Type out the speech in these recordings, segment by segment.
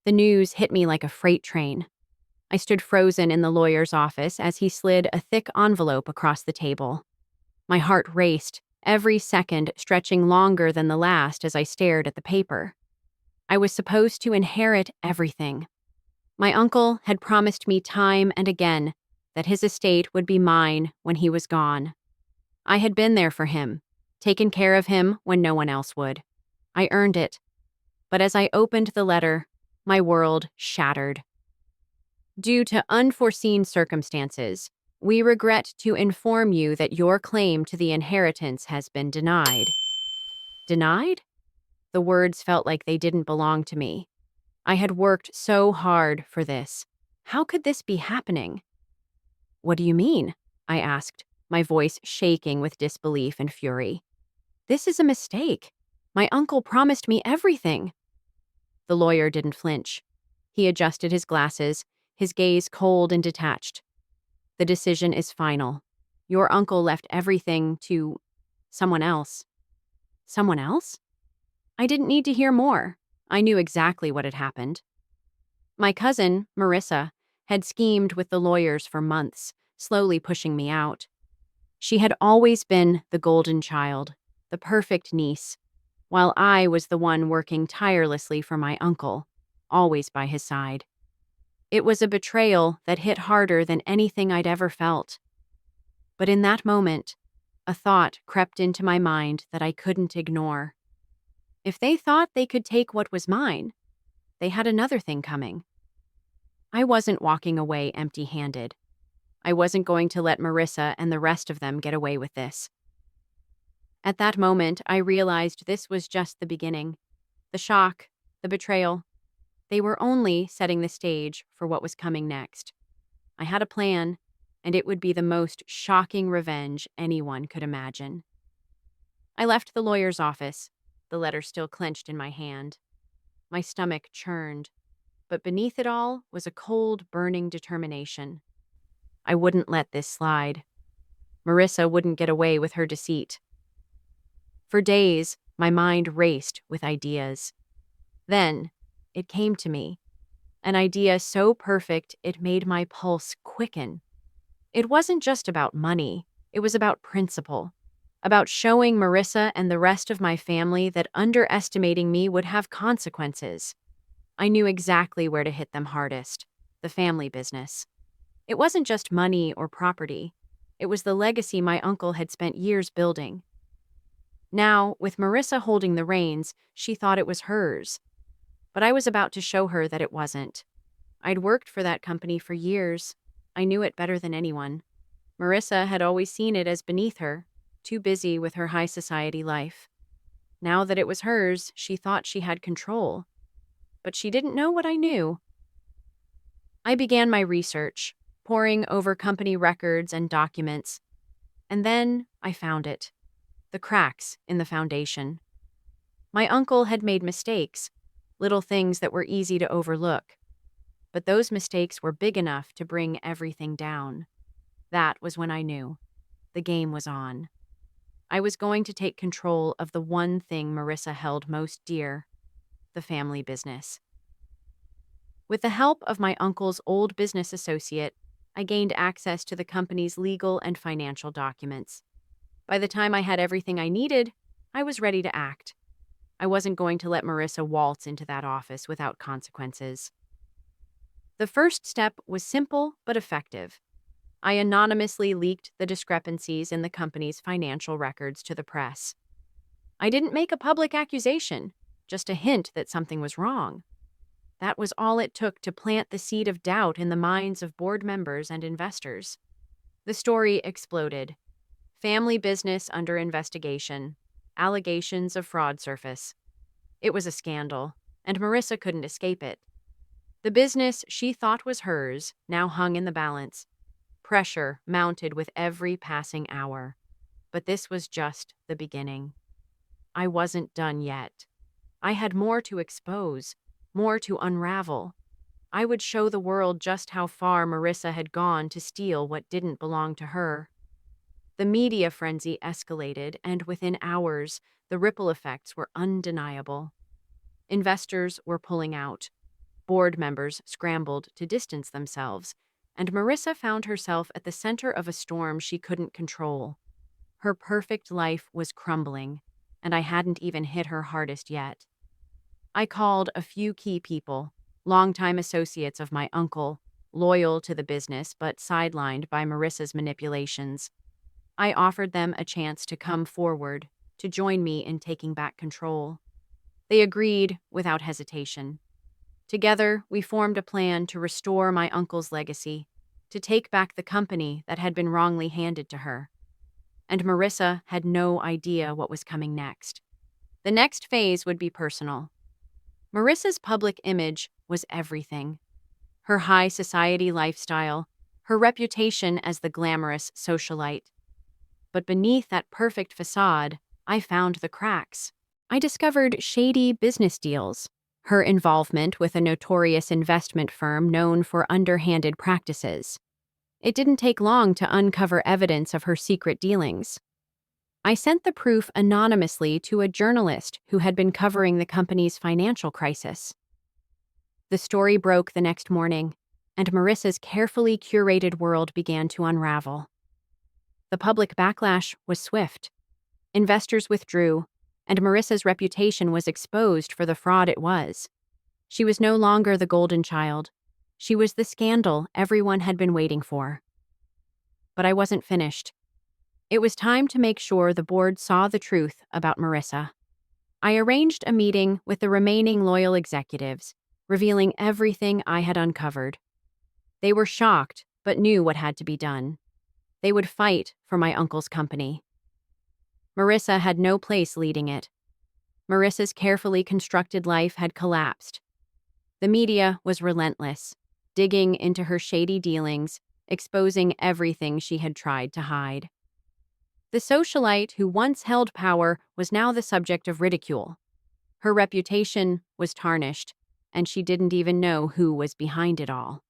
The news hit me like a freight train. I stood frozen in the lawyer's office as he slid a thick envelope across the table. My heart raced, every second stretching longer than the last as I stared at the paper. I was supposed to inherit everything. My uncle had promised me time and again that his estate would be mine when he was gone. I had been there for him, taken care of him when no one else would. I earned it. But as I opened the letter, my world shattered. Due to unforeseen circumstances, we regret to inform you that your claim to the inheritance has been denied. Denied? The words felt like they didn't belong to me. I had worked so hard for this. How could this be happening? What do you mean? I asked, my voice shaking with disbelief and fury. This is a mistake. My uncle promised me everything. The lawyer didn't flinch. He adjusted his glasses, his gaze cold and detached. The decision is final. Your uncle left everything to someone else. Someone else? I didn't need to hear more. I knew exactly what had happened. My cousin, Marissa, had schemed with the lawyers for months, slowly pushing me out. She had always been the golden child, the perfect niece, while I was the one working tirelessly for my uncle, always by his side. It was a betrayal that hit harder than anything I'd ever felt. But in that moment, a thought crept into my mind that I couldn't ignore. If they thought they could take what was mine, they had another thing coming. I wasn't walking away empty-handed. I wasn't going to let Marissa and the rest of them get away with this. At that moment, I realized this was just the beginning. The shock, the betrayal, they were only setting the stage for what was coming next. I had a plan, and it would be the most shocking revenge anyone could imagine. I left the lawyer's office, the letter still clenched in my hand. My stomach churned, but beneath it all was a cold, burning determination. I wouldn't let this slide. Marissa wouldn't get away with her deceit. For days, my mind raced with ideas. Then, it came to me. An idea so perfect it made my pulse quicken. It wasn't just about money. It was about principle. About showing Marissa and the rest of my family that underestimating me would have consequences. I knew exactly where to hit them hardest. The family business. It wasn't just money or property. It was the legacy my uncle had spent years building. Now, with Marissa holding the reins, she thought it was hers. But I was about to show her that it wasn't. I'd worked for that company for years. I knew it better than anyone. Marissa had always seen it as beneath her, too busy with her high society life. Now that it was hers, she thought she had control. But she didn't know what I knew. I began my research, poring over company records and documents. And then I found it. The cracks in the foundation. My uncle had made mistakes, little things that were easy to overlook. But those mistakes were big enough to bring everything down. That was when I knew. The game was on. I was going to take control of the one thing Marissa held most dear, the family business. With the help of my uncle's old business associate, I gained access to the company's legal and financial documents. By the time I had everything I needed, I was ready to act. I wasn't going to let Marissa waltz into that office without consequences. The first step was simple but effective. I anonymously leaked the discrepancies in the company's financial records to the press. I didn't make a public accusation, just a hint that something was wrong. That was all it took to plant the seed of doubt in the minds of board members and investors. The story exploded. Family business under investigation. Allegations of fraud surface. It was a scandal, and Marissa couldn't escape it. The business she thought was hers now hung in the balance. Pressure mounted with every passing hour. But this was just the beginning. I wasn't done yet. I had more to expose, more to unravel. I would show the world just how far Marissa had gone to steal what didn't belong to her. The media frenzy escalated, and within hours, the ripple effects were undeniable. Investors were pulling out. Board members scrambled to distance themselves, and Marissa found herself at the center of a storm she couldn't control. Her perfect life was crumbling, and I hadn't even hit her hardest yet. I called a few key people, longtime associates of my uncle, loyal to the business but sidelined by Marissa's manipulations. I offered them a chance to come forward, to join me in taking back control. They agreed without hesitation. Together, we formed a plan to restore my uncle's legacy, to take back the company that had been wrongly handed to her. And Marissa had no idea what was coming next. The next phase would be personal. Marissa's public image was everything. Her high society lifestyle, her reputation as the glamorous socialite. But beneath that perfect facade, I found the cracks. I discovered shady business deals, her involvement with a notorious investment firm known for underhanded practices. It didn't take long to uncover evidence of her secret dealings. I sent the proof anonymously to a journalist who had been covering the company's financial crisis. The story broke the next morning, and Marissa's carefully curated world began to unravel. The public backlash was swift. Investors withdrew, and Marissa's reputation was exposed for the fraud it was. She was no longer the golden child. She was the scandal everyone had been waiting for. But I wasn't finished. It was time to make sure the board saw the truth about Marissa. I arranged a meeting with the remaining loyal executives, revealing everything I had uncovered. They were shocked, but knew what had to be done. They would fight for my uncle's company. Marissa had no place leading it. Marissa's carefully constructed life had collapsed. The media was relentless, digging into her shady dealings, exposing everything she had tried to hide. The socialite who once held power was now the subject of ridicule. Her reputation was tarnished, and she didn't even know who was behind it all.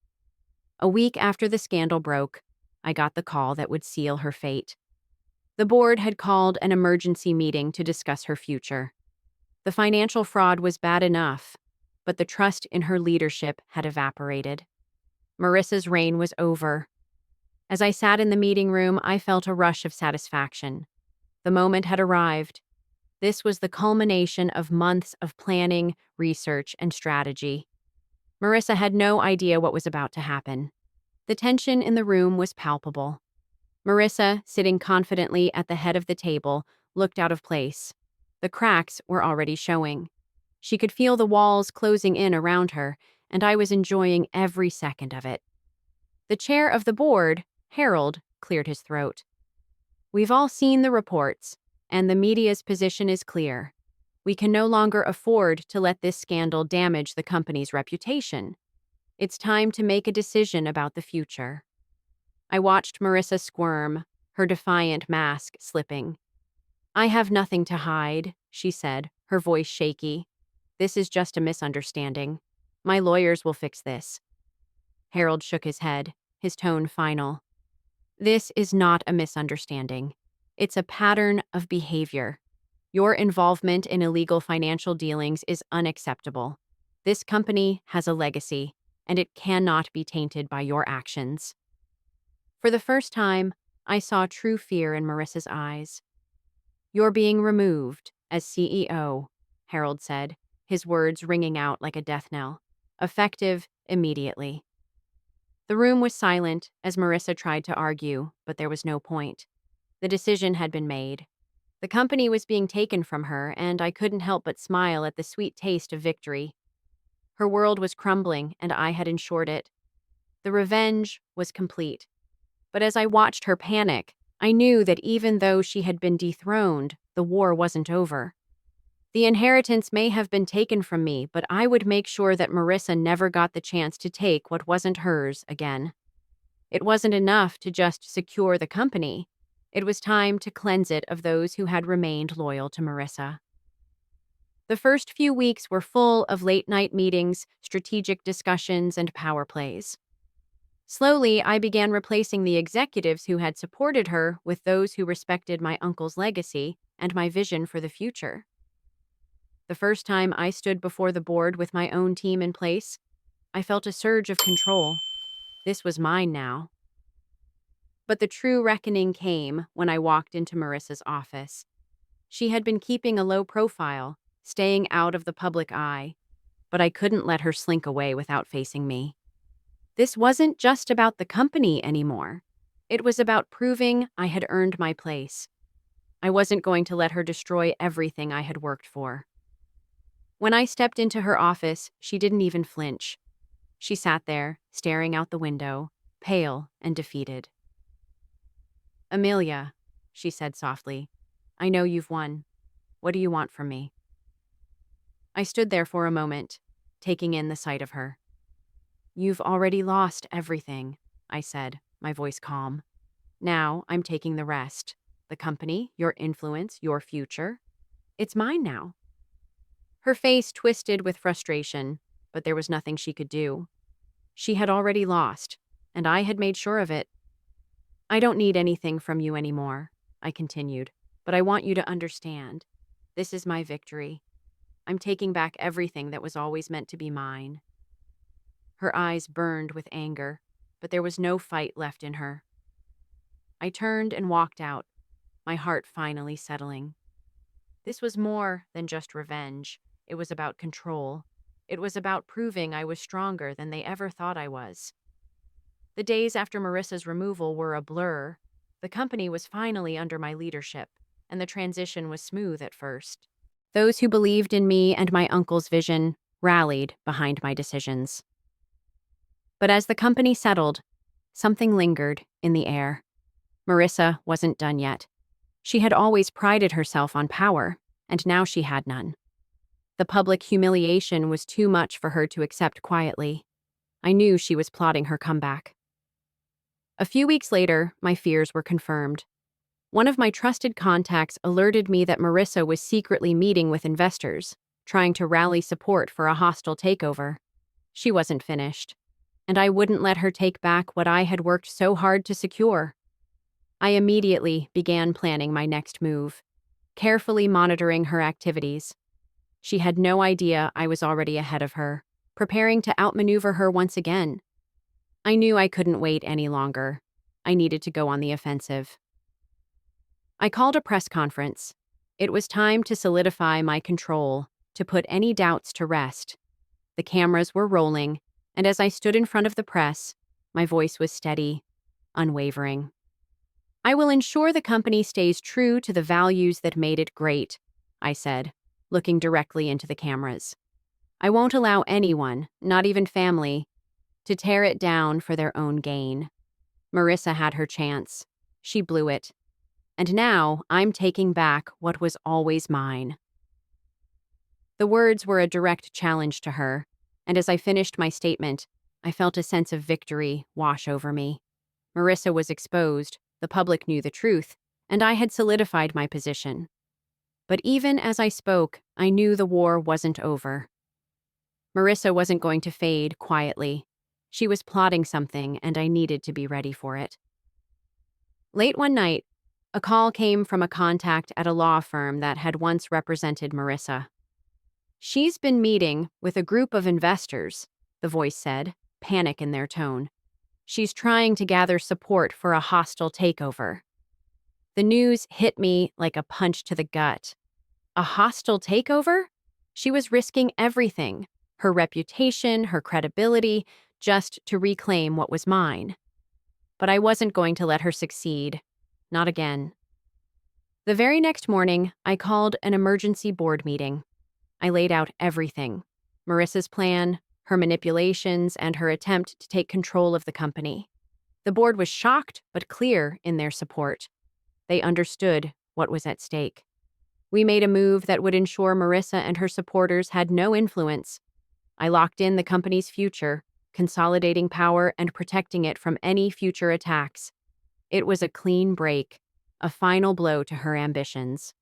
A week after the scandal broke, I got the call that would seal her fate. The board had called an emergency meeting to discuss her future. The financial fraud was bad enough, but the trust in her leadership had evaporated. Marissa's reign was over. As I sat in the meeting room, I felt a rush of satisfaction. The moment had arrived. This was the culmination of months of planning, research, and strategy. Marissa had no idea what was about to happen. The tension in the room was palpable. Marissa, sitting confidently at the head of the table, looked out of place. The cracks were already showing. She could feel the walls closing in around her, and I was enjoying every second of it. The chair of the board, Harold, cleared his throat. "We've all seen the reports, and the media's position is clear. We can no longer afford to let this scandal damage the company's reputation. It's time to make a decision about the future." I watched Marissa squirm, her defiant mask slipping. "I have nothing to hide," she said, her voice shaky. "This is just a misunderstanding. My lawyers will fix this." Harold shook his head, his tone final. "This is not a misunderstanding. It's a pattern of behavior. Your involvement in illegal financial dealings is unacceptable. This company has a legacy, and it cannot be tainted by your actions." For the first time, I saw true fear in Marissa's eyes. "You're being removed as CEO," Harold said, his words ringing out like a death knell. "Effective immediately." The room was silent as Marissa tried to argue, but there was no point. The decision had been made. The company was being taken from her, and I couldn't help but smile at the sweet taste of victory. Her world was crumbling, and I had ensured it. The revenge was complete. But as I watched her panic, I knew that even though she had been dethroned, the war wasn't over. The inheritance may have been taken from me, but I would make sure that Marissa never got the chance to take what wasn't hers again. It wasn't enough to just secure the company. It was time to cleanse it of those who had remained loyal to Marissa. The first few weeks were full of late-night meetings, strategic discussions, and power plays. Slowly, I began replacing the executives who had supported her with those who respected my uncle's legacy and my vision for the future. The first time I stood before the board with my own team in place, I felt a surge of control. This was mine now. But the true reckoning came when I walked into Marissa's office. She had been keeping a low profile, staying out of the public eye, but I couldn't let her slink away without facing me. This wasn't just about the company anymore. It was about proving I had earned my place. I wasn't going to let her destroy everything I had worked for. When I stepped into her office, she didn't even flinch. She sat there, staring out the window, pale and defeated. "Amelia," she said softly, "I know you've won. What do you want from me?" I stood there for a moment, taking in the sight of her. "You've already lost everything," I said, my voice calm. "Now I'm taking the rest. The company, your influence, your future. It's mine now." Her face twisted with frustration, but there was nothing she could do. She had already lost, and I had made sure of it. "I don't need anything from you anymore," I continued, "but I want you to understand. This is my victory. I'm taking back everything that was always meant to be mine." Her eyes burned with anger, but there was no fight left in her. I turned and walked out, my heart finally settling. This was more than just revenge. It was about control. It was about proving I was stronger than they ever thought I was. The days after Marissa's removal were a blur. The company was finally under my leadership, and the transition was smooth at first. Those who believed in me and my uncle's vision rallied behind my decisions. But as the company settled, something lingered in the air. Marissa wasn't done yet. She had always prided herself on power, and now she had none. The public humiliation was too much for her to accept quietly. I knew she was plotting her comeback. A few weeks later, my fears were confirmed. One of my trusted contacts alerted me that Marissa was secretly meeting with investors, trying to rally support for a hostile takeover. She wasn't finished, and I wouldn't let her take back what I had worked so hard to secure. I immediately began planning my next move, carefully monitoring her activities. She had no idea I was already ahead of her, preparing to outmaneuver her once again. I knew I couldn't wait any longer. I needed to go on the offensive. I called a press conference. It was time to solidify my control, to put any doubts to rest. The cameras were rolling, and as I stood in front of the press, my voice was steady, unwavering. "I will ensure the company stays true to the values that made it great," I said, looking directly into the cameras. "I won't allow anyone, not even family, to tear it down for their own gain." Marissa had her chance. She blew it. And now I'm taking back what was always mine. The words were a direct challenge to her, and as I finished my statement, I felt a sense of victory wash over me. Marissa was exposed, the public knew the truth, and I had solidified my position. But even as I spoke, I knew the war wasn't over. Marissa wasn't going to fade quietly. She was plotting something, and I needed to be ready for it. Late one night, a call came from a contact at a law firm that had once represented Marissa. "She's been meeting with a group of investors," the voice said, panic in their tone. "She's trying to gather support for a hostile takeover." The news hit me like a punch to the gut. A hostile takeover? She was risking everything, her reputation, her credibility, just to reclaim what was mine. But I wasn't going to let her succeed. Not again. The very next morning, I called an emergency board meeting. I laid out everything: Marissa's plan, her manipulations, and her attempt to take control of the company. The board was shocked but clear in their support. They understood what was at stake. We made a move that would ensure Marissa and her supporters had no influence. I locked in the company's future, consolidating power and protecting it from any future attacks. It was a clean break, a final blow to her ambitions.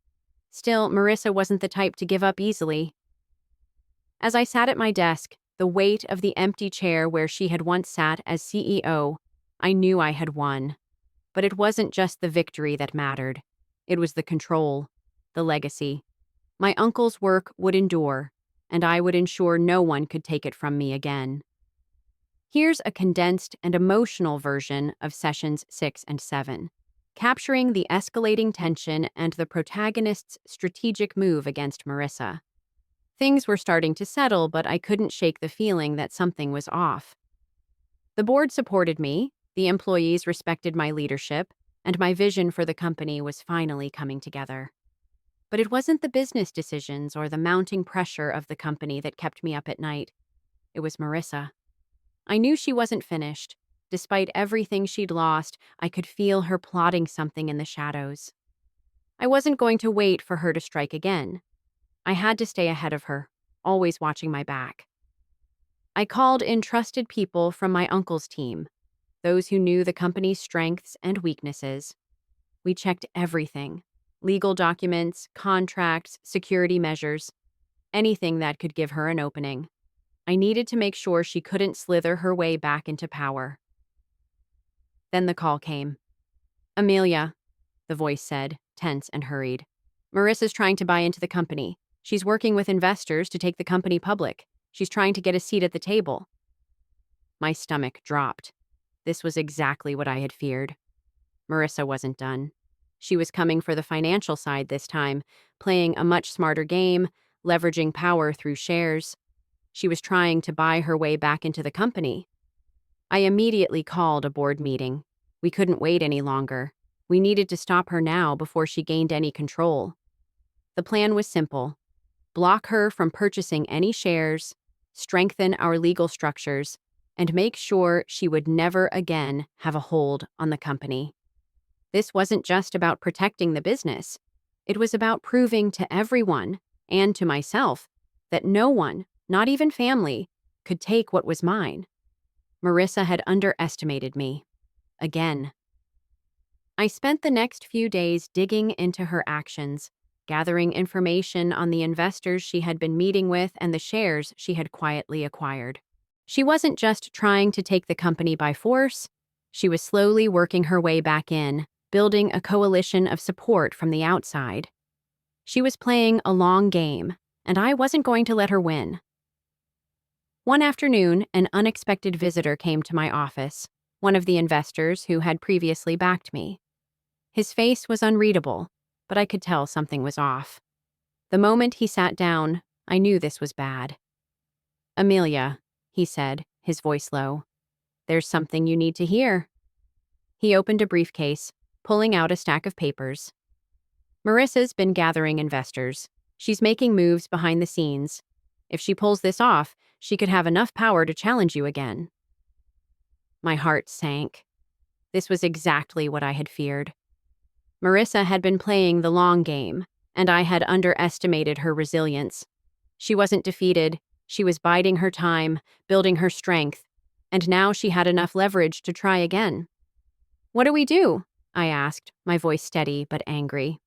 Still, Marissa wasn't the type to give up easily. As I sat at my desk, the weight of the empty chair where she had once sat as CEO, I knew I had won. But it wasn't just the victory that mattered. It was the control, the legacy. My uncle's work would endure, and I would ensure no one could take it from me again. Here's a condensed and emotional version of sessions 6 and 7, capturing the escalating tension and the protagonist's strategic move against Marissa. Things were starting to settle, but I couldn't shake the feeling that something was off. The board supported me, the employees respected my leadership, and my vision for the company was finally coming together. But it wasn't the business decisions or the mounting pressure of the company that kept me up at night. It was Marissa. I knew she wasn't finished. Despite everything she'd lost, I could feel her plotting something in the shadows. I wasn't going to wait for her to strike again. I had to stay ahead of her, always watching my back. I called in trusted people from my uncle's team, those who knew the company's strengths and weaknesses. We checked everything: legal documents, contracts, security measures, anything that could give her an opening. I needed to make sure she couldn't slither her way back into power. Then the call came. "Amelia," the voice said, tense and hurried. "Marissa's trying to buy into the company. She's working with investors to take the company public. She's trying to get a seat at the table." My stomach dropped. This was exactly what I had feared. Marissa wasn't done. She was coming for the financial side this time, playing a much smarter game, leveraging power through shares. She was trying to buy her way back into the company. I immediately called a board meeting. We couldn't wait any longer. We needed to stop her now before she gained any control. The plan was simple: block her from purchasing any shares, strengthen our legal structures, and make sure she would never again have a hold on the company. This wasn't just about protecting the business. It was about proving to everyone, and to myself, that no one, not even family, could take what was mine. Marissa had underestimated me. Again. I spent the next few days digging into her actions, gathering information on the investors she had been meeting with and the shares she had quietly acquired. She wasn't just trying to take the company by force. She was slowly working her way back in, building a coalition of support from the outside. She was playing a long game, and I wasn't going to let her win. One afternoon, an unexpected visitor came to my office, one of the investors who had previously backed me. His face was unreadable, but I could tell something was off. The moment he sat down, I knew this was bad. "Amelia," he said, his voice low, "there's something you need to hear." He opened a briefcase, pulling out a stack of papers. "Marissa's been gathering investors. She's making moves behind the scenes. If she pulls this off, she could have enough power to challenge you again." My heart sank. This was exactly what I had feared. Marissa had been playing the long game, and I had underestimated her resilience. She wasn't defeated. She was biding her time, building her strength, and now she had enough leverage to try again. "What do we do?" I asked, my voice steady but angry.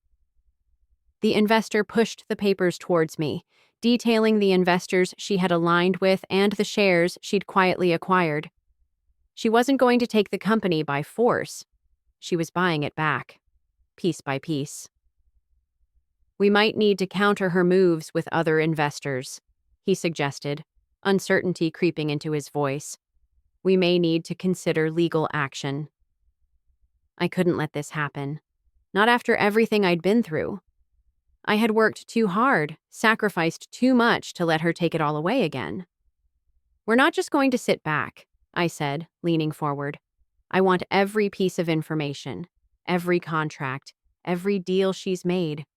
The investor pushed the papers towards me, detailing the investors she had aligned with and the shares she'd quietly acquired. She wasn't going to take the company by force. She was buying it back, piece by piece. "We might need to counter her moves with other investors," he suggested, uncertainty creeping into his voice. "We may need to consider legal action." I couldn't let this happen. Not after everything I'd been through. I had worked too hard, sacrificed too much to let her take it all away again. "We're not just going to sit back," I said, leaning forward. "I want every piece of information, every contract, every deal she's made.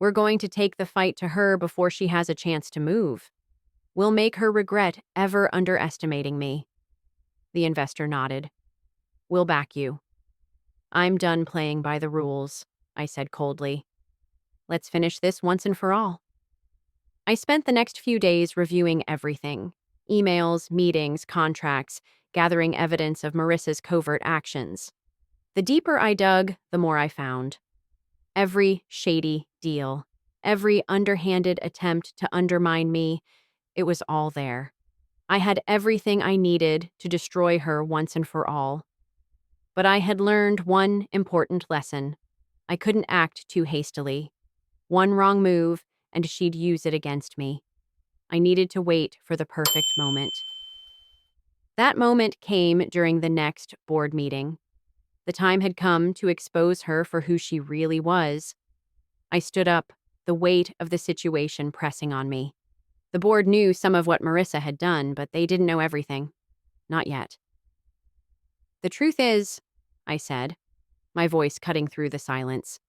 We're going to take the fight to her before she has a chance to move. We'll make her regret ever underestimating me." The investor nodded. "We'll back you." "I'm done playing by the rules," I said coldly. "Let's finish this once and for all." I spent the next few days reviewing everything: emails, meetings, contracts, gathering evidence of Marissa's covert actions. The deeper I dug, the more I found. Every shady deal, every underhanded attempt to undermine me, it was all there. I had everything I needed to destroy her once and for all. But I had learned one important lesson. I couldn't act too hastily. One wrong move, and she'd use it against me. I needed to wait for the perfect moment. That moment came during the next board meeting. The time had come to expose her for who she really was. I stood up, the weight of the situation pressing on me. The board knew some of what Marissa had done, but they didn't know everything. Not yet. "The truth is," I said, my voice cutting through the silence,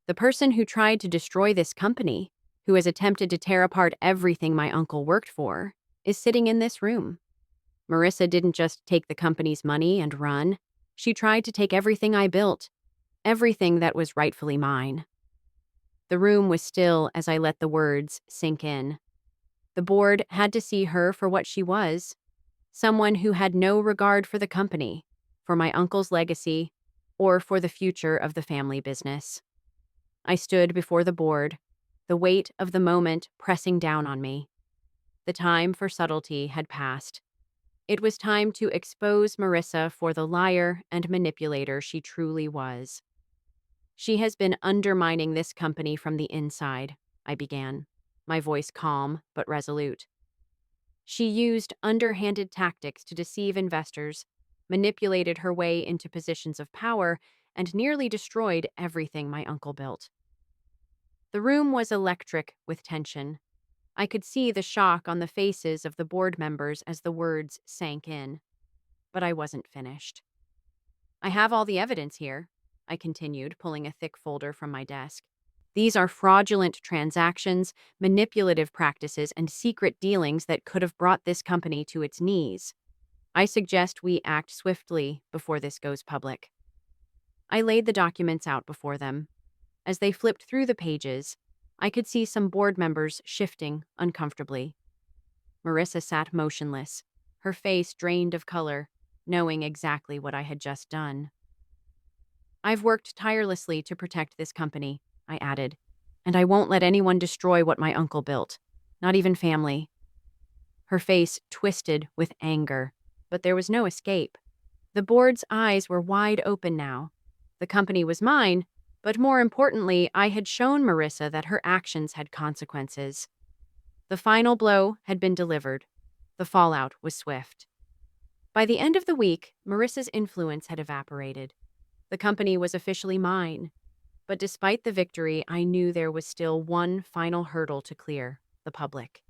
"the person who tried to destroy this company, who has attempted to tear apart everything my uncle worked for, is sitting in this room. Marissa didn't just take the company's money and run. She tried to take everything I built, everything that was rightfully mine." The room was still as I let the words sink in. The board had to see her for what she was, someone who had no regard for the company, for my uncle's legacy, or for the future of the family business. I stood before the board, the weight of the moment pressing down on me. The time for subtlety had passed. It was time to expose Marissa for the liar and manipulator she truly was. "She has been undermining this company from the inside," I began, my voice calm but resolute. "She used underhanded tactics to deceive investors, manipulated her way into positions of power, and nearly destroyed everything my uncle built." The room was electric with tension. I could see the shock on the faces of the board members as the words sank in. But I wasn't finished. "I have all the evidence here," I continued, pulling a thick folder from my desk. "These are fraudulent transactions, manipulative practices, and secret dealings that could have brought this company to its knees. I suggest we act swiftly before this goes public." I laid the documents out before them. As they flipped through the pages, I could see some board members shifting uncomfortably. Marissa sat motionless, her face drained of color, knowing exactly what I had just done. "I've worked tirelessly to protect this company," I added, "and I won't let anyone destroy what my uncle built, not even family." Her face twisted with anger, but there was no escape. The board's eyes were wide open now. The company was mine, but more importantly, I had shown Marissa that her actions had consequences. The final blow had been delivered. The fallout was swift. By the end of the week, Marissa's influence had evaporated. The company was officially mine. But despite the victory, I knew there was still one final hurdle to clear: the public.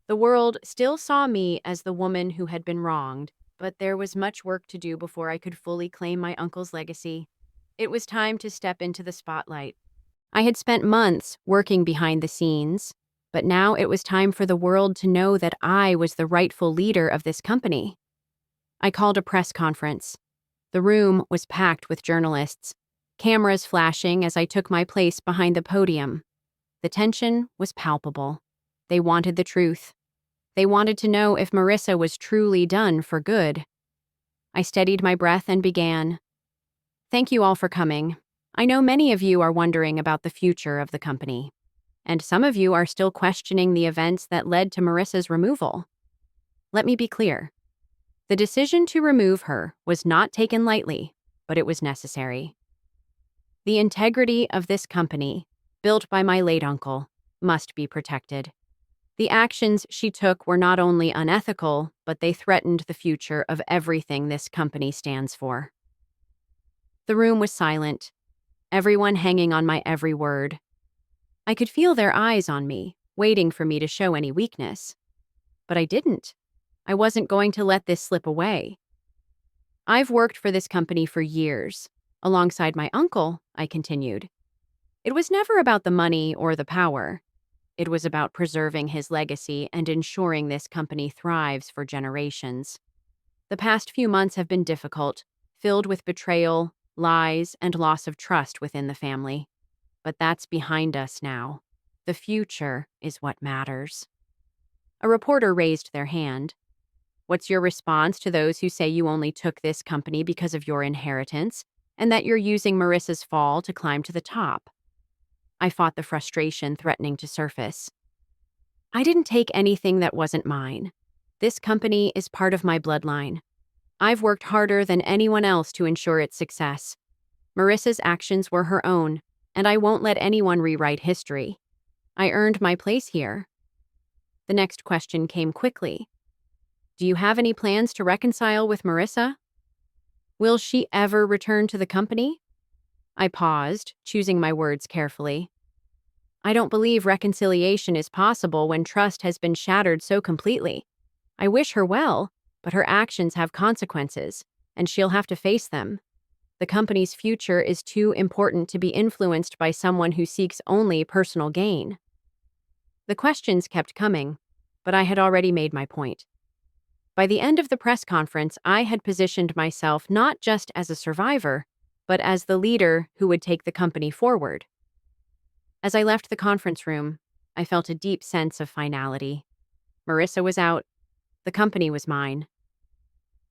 The world still saw me as the woman who had been wronged, but there was much work to do before I could fully claim my uncle's legacy. It was time to step into the spotlight. I had spent months working behind the scenes, but now it was time for the world to know that I was the rightful leader of this company. I called a press conference. The room was packed with journalists, cameras flashing as I took my place behind the podium. The tension was palpable. They wanted the truth. They wanted to know if Marissa was truly done for good. I steadied my breath and began. "Thank you all for coming. I know many of you are wondering about the future of the company, and some of you are still questioning the events that led to Marissa's removal. Let me be clear. The decision to remove her was not taken lightly, but it was necessary. The integrity of this company, built by my late uncle, must be protected. The actions she took were not only unethical, but they threatened the future of everything this company stands for." The room was silent, everyone hanging on my every word. I could feel their eyes on me, waiting for me to show any weakness. But I didn't. I wasn't going to let this slip away. "I've worked for this company for years. Alongside my uncle," I continued. "It was never about the money or the power. It was about preserving his legacy and ensuring this company thrives for generations. The past few months have been difficult, filled with betrayal, lies, and loss of trust within the family. But that's behind us now. The future is what matters." A reporter raised their hand. "What's your response to those who say you only took this company because of your inheritance, and that you're using Marissa's fall to climb to the top?" I fought the frustration threatening to surface. "I didn't take anything that wasn't mine. This company is part of my bloodline. I've worked harder than anyone else to ensure its success. Marissa's actions were her own, and I won't let anyone rewrite history. I earned my place here." The next question came quickly. Do you have any plans to reconcile with Marissa? Will she ever return to the company? I paused, choosing my words carefully. I don't believe reconciliation is possible when trust has been shattered so completely. I wish her well, but her actions have consequences, and she'll have to face them. The company's future is too important to be influenced by someone who seeks only personal gain. The questions kept coming, but I had already made my point. By the end of the press conference, I had positioned myself not just as a survivor, but as the leader who would take the company forward. As I left the conference room, I felt a deep sense of finality. Marissa was out, the company was mine.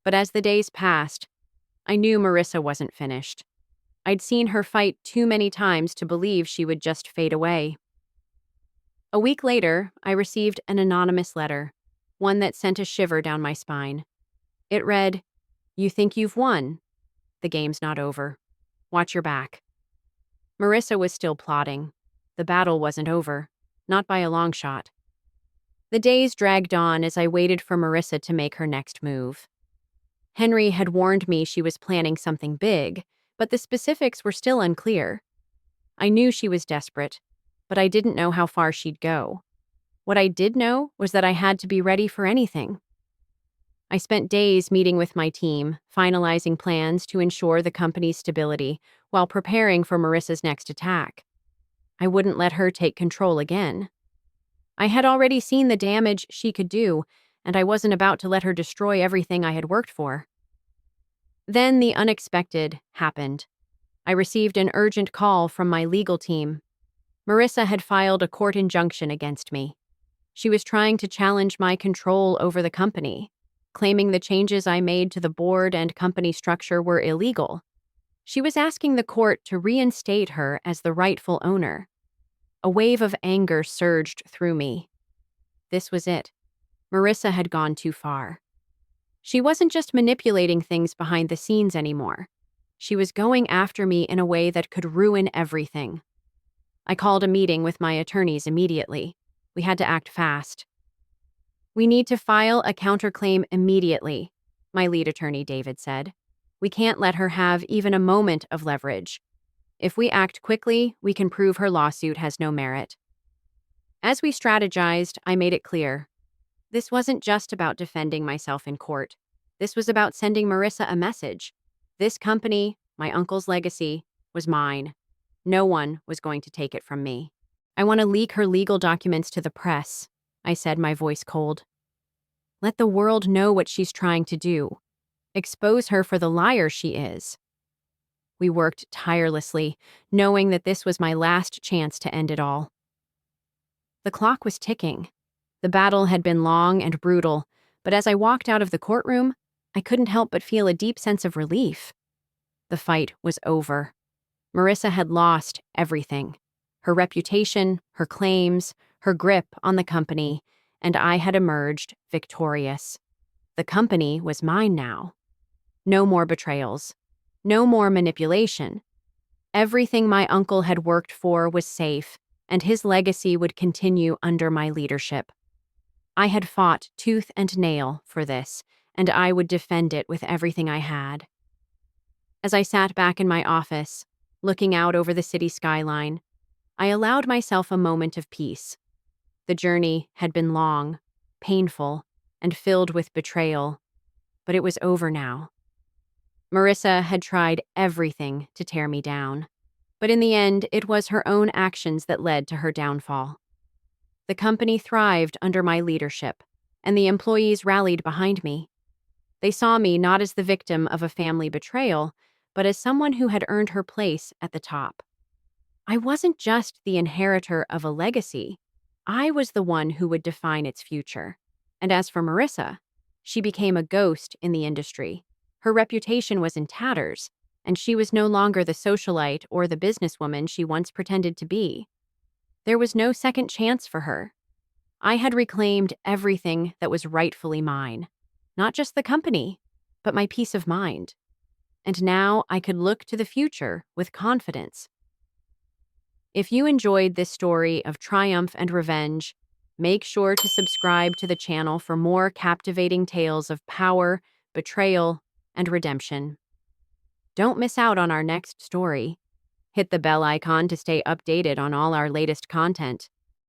But as the days passed, I knew Marissa wasn't finished. I'd seen her fight too many times to believe she would just fade away. A week later, I received an anonymous letter, one that sent a shiver down my spine. It read, "You think you've won? The game's not over. Watch your back." Marissa was still plotting. The battle wasn't over, not by a long shot. The days dragged on as I waited for Marissa to make her next move. Henry had warned me she was planning something big, but the specifics were still unclear. I knew she was desperate, but I didn't know how far she'd go. What I did know was that I had to be ready for anything. I spent days meeting with my team, finalizing plans to ensure the company's stability while preparing for Marissa's next attack. I wouldn't let her take control again. I had already seen the damage she could do, and I wasn't about to let her destroy everything I had worked for. Then the unexpected happened. I received an urgent call from my legal team. Marissa had filed a court injunction against me. She was trying to challenge my control over the company, claiming the changes I made to the board and company structure were illegal. She was asking the court to reinstate her as the rightful owner. A wave of anger surged through me. This was it. Marissa had gone too far. She wasn't just manipulating things behind the scenes anymore. She was going after me in a way that could ruin everything. I called a meeting with my attorneys immediately. We had to act fast. "We need to file a counterclaim immediately," my lead attorney David said. "We can't let her have even a moment of leverage. If we act quickly, we can prove her lawsuit has no merit." As we strategized, I made it clear. This wasn't just about defending myself in court. This was about sending Marissa a message. This company, my uncle's legacy, was mine. No one was going to take it from me. "I want to leak her legal documents to the press," I said, my voice cold. "Let the world know what she's trying to do. Expose her for the liar she is." We worked tirelessly, knowing that this was my last chance to end it all. The clock was ticking. The battle had been long and brutal, but as I walked out of the courtroom, I couldn't help but feel a deep sense of relief. The fight was over. Marissa had lost everything. Her reputation, her claims, her grip on the company, and I had emerged victorious. The company was mine now. No more betrayals. No more manipulation. Everything my uncle had worked for was safe, and his legacy would continue under my leadership. I had fought tooth and nail for this, and I would defend it with everything I had. As I sat back in my office, looking out over the city skyline, I allowed myself a moment of peace. The journey had been long, painful, and filled with betrayal, but it was over now. Marissa had tried everything to tear me down, but in the end, it was her own actions that led to her downfall. The company thrived under my leadership, and the employees rallied behind me. They saw me not as the victim of a family betrayal, but as someone who had earned her place at the top. I wasn't just the inheritor of a legacy. I was the one who would define its future. And as for Marissa, she became a ghost in the industry. Her reputation was in tatters, and she was no longer the socialite or the businesswoman she once pretended to be. There was no second chance for her. I had reclaimed everything that was rightfully mine. Not just the company, but my peace of mind. And now I could look to the future with confidence. If you enjoyed this story of triumph and revenge, Make sure to subscribe to the channel for more captivating tales of power, betrayal, and redemption. Don't miss out on our next story. Hit the bell icon to stay updated on all our latest content.